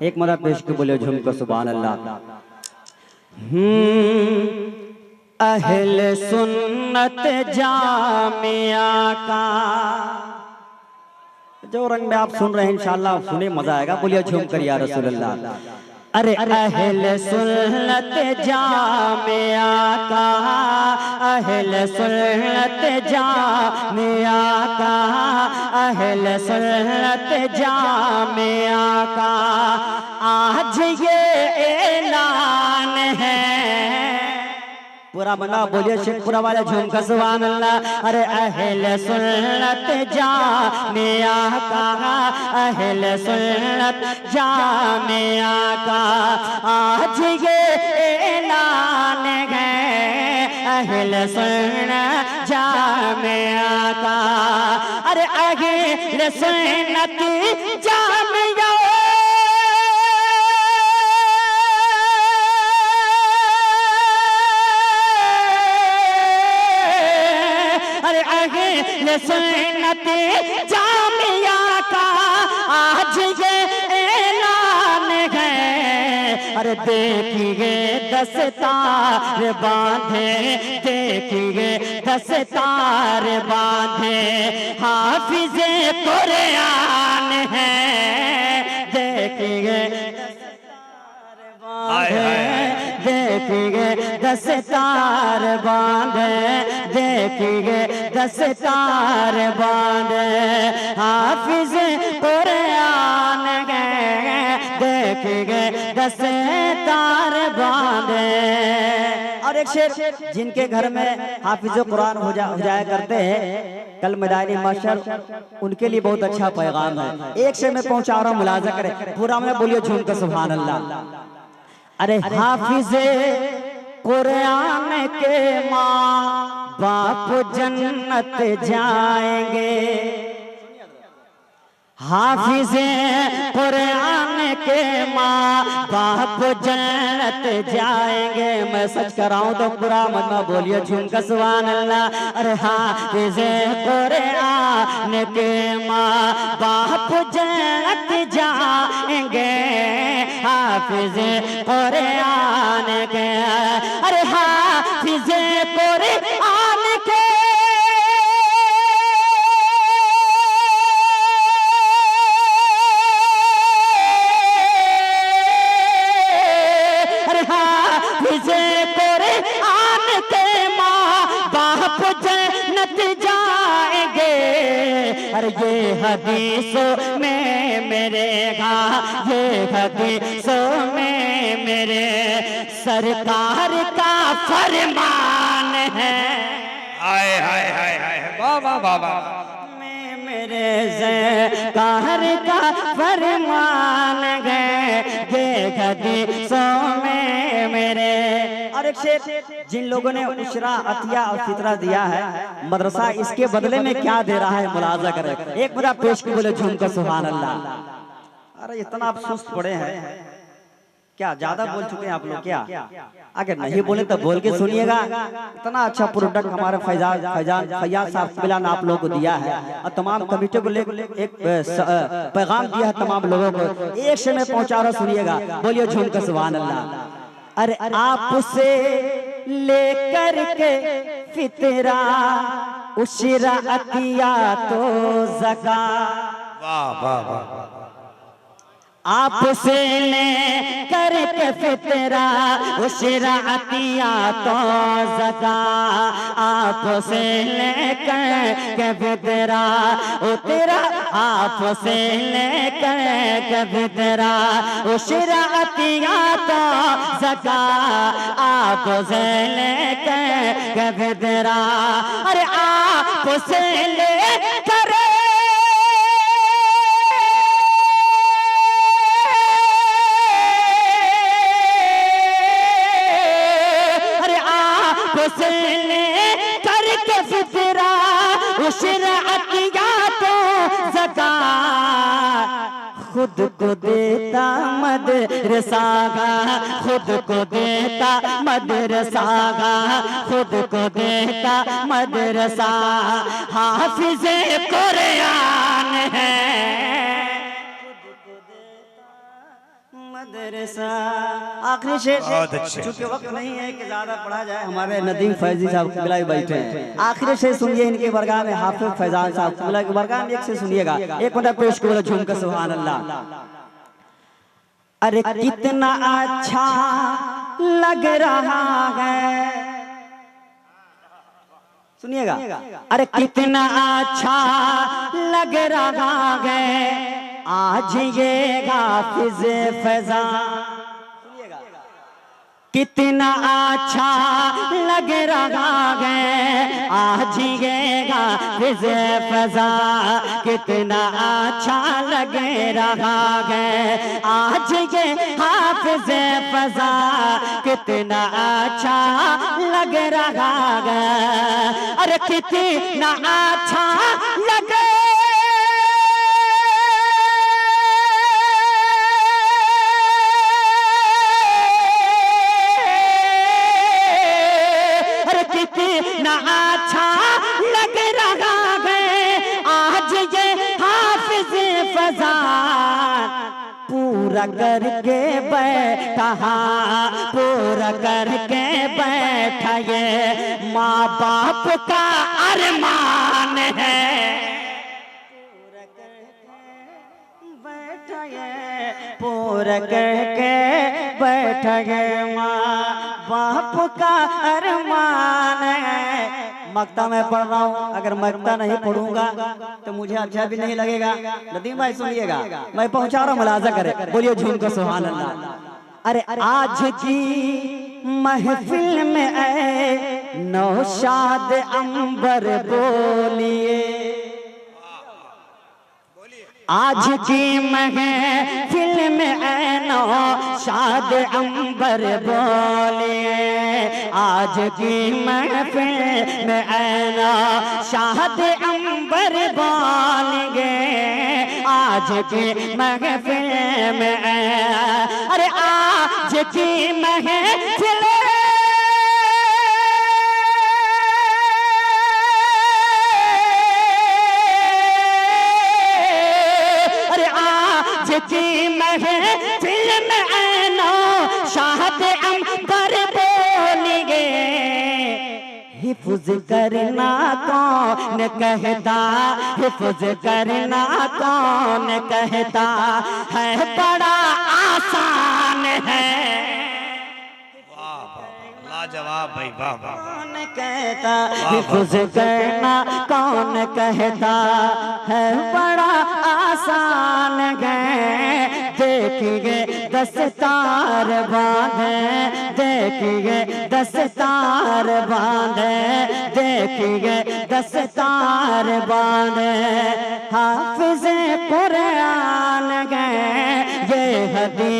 एक मरा पेश के बोले झूम को सुभान अल्लाह। अहले सुन्नत जामिया का जो रंग में आप सुन रहे हैं इंशाअल्लाह सुने मजा आएगा। बोलिए झूम कर या रसूल अल्लाह। अरे अहले सुन्नत जामिया का, अहले सुन्नत जामिया का, अहले सुन्नत जामिया का आज ये ऐलान है। पूरा बना बोलिए शेखपुरा वाले झूम का सुभान अल्लाह। अरे अहले सुन्नत जामिया का, अहले सुन्नत जामिया का आज ये ऐलान है। अहले सुन्नत जामिया का, अरे अहले सुन्नत जामिया सुन्नत जामिया का आज ये ऐलान है। अरे देखिए दस्तार बांधे, देखिए दस्तार बांधे हाफिज़े कुरान है। देखिए देखिए दस्तार बांधे, देखिए दस्तार बांधे हाफिज़ कुरान है। देखिए दस्तार बांधे। और एक शेर जिनके घर में हाफिज़ कुरान हो जाया करते हैं कल मैदानी महशर उनके लिए बहुत अच्छा पैगाम है। एक शेर में पहुंचा रहा हूं, मुलाजा करें पूरा में बोलिए झूम कर सुभान अल्लाह। अरे हाफिज़े कुरान के माँ बाप जन्नत जाएंगे। हाफिज़े कुरान के माँ बाप जन्नत जाएंगे। मैं सच कर रहा हूँ तो पूरा मत बोलिए झूम का सुभान अल्लाह। अरे हाफिज़े कुरान के माँ बाप जन्नत जाएंगे। हाफिज़े कुरान के, अरे हाफिज़े कुरान के, अरे हाफिज़े कुरान के माँ बाप जन्नत जाएंगे। अरे ये हदीसों में मेरे गा, ये हदीसों में मेरे सरकार का फरमान है। हाय हाय हाय हाय बाबा बाबा मेरे सरकार का फरमान है। ये हदीसों में मेरे। और एक शेर जिन लोगों ने उशरा अतिया और फितरा दिया है मदरसा इसके बदले में क्या दे रहा है मुलाजा करें। एक बार पेश के बोले झूम कर सुभान अल्लाह। अरे इतना आप सुस्त पड़े हैं क्या? ज्यादा बोल चुके हैं आप लोग क्या? अगर नहीं बोले तो बोल के सुनिएगा। इतना अच्छा प्रोडक्ट हमारे फैयाज साहब बिलान आप लोगों को दिया है और तमाम कमेटी को एक पैगाम दिया है तमाम लोगों को। एक से में पहुंचा रहा सुनिएगा। बोलिए झूम कर सुभान अल्लाह। अरे आपसे लेकर के फितरा उशरा अतिया तो ज़का। वाह वाह वाह। आपसे ले करके फितरा उशरा अतिया तो ज़का। आपसे ले करके फितरा उतरा, आपसे ले करके फितरा उशरा अतिया तो ज़का। आपसे ले करके फितरा, अरे आपसे ले कर करके फितरा उशरा अतिया तो ज़का। खुद को देता मदरसा का, खुद को देता मदरसा का, खुद को देता मदरसा हाफिज़े कुरान है। मदरसा। आखिरी शेर बहुत अच्छे। चूंकि वक्त नहीं है कि ज्यादा पढ़ा जाए, हमारे नदीम फैजी साहब किबला बैठे हैं। आखिरी शेर सुनिए इनके बरगाह में, हाफिज फैजान साहब किबला के बरगाह में एक से सुनिएगा, एक मिनट पेश करो झूम कर सुभान अल्लाह। अरे कितना अच्छा लग रहा है, सुनिएगा। अरे कितना अच्छा लग रहा है आज ये हाफिज फैजान, कितना अच्छा लग रहा है आज ये हाफिज फैजान, कितना अच्छा लग रहा है आज ये हाफिज फैजान, कितना अच्छा लग रहा है। अरे कितना अच्छा लग कितना अच्छा लग रहा है आज ये हाफिज फैजान, पूरा करके बैठा, पूरा करके बैठा ये माँ बाप का अरमान है, पूरा करके बैठा ये माँ बाप का अरमान है। मक्ता मैं पढ़ रहा हूँ, अगर मक्ता नहीं पढ़ूंगा तो मुझे अच्छा भी नहीं लगेगा। नदीम भाई सुनिएगा, मैं पहुंचा रहा हूँ, मुलाजा करें, बोलिए झूम को सुभान अल्लाह। अरे आज की महफिल में ऐ नौशाद अंबर बोलिए, आज की महफिल में ऐ नौशाद अंबर बोलिए, आज की महफिल में ऐ नौशाद अंबर बोलेंगे, आज की महफिल में अरे आज की महफिल की महफिल में आना शाहद अंबर बोलेंगे, हिफ्ज करना कौन कहता, हिफ्ज करना कौन कहता है बड़ा आसान है, लाजवाब भाई, वाह वाह। कौन कहता हिफ्ज करना कौन कहता है बड़ा आसान है, देखिए दस्तार बांधे, देखिए दस्तार बांधे, देखिए दस्तार बांधे हाफिज कुरान गए, ये हदीस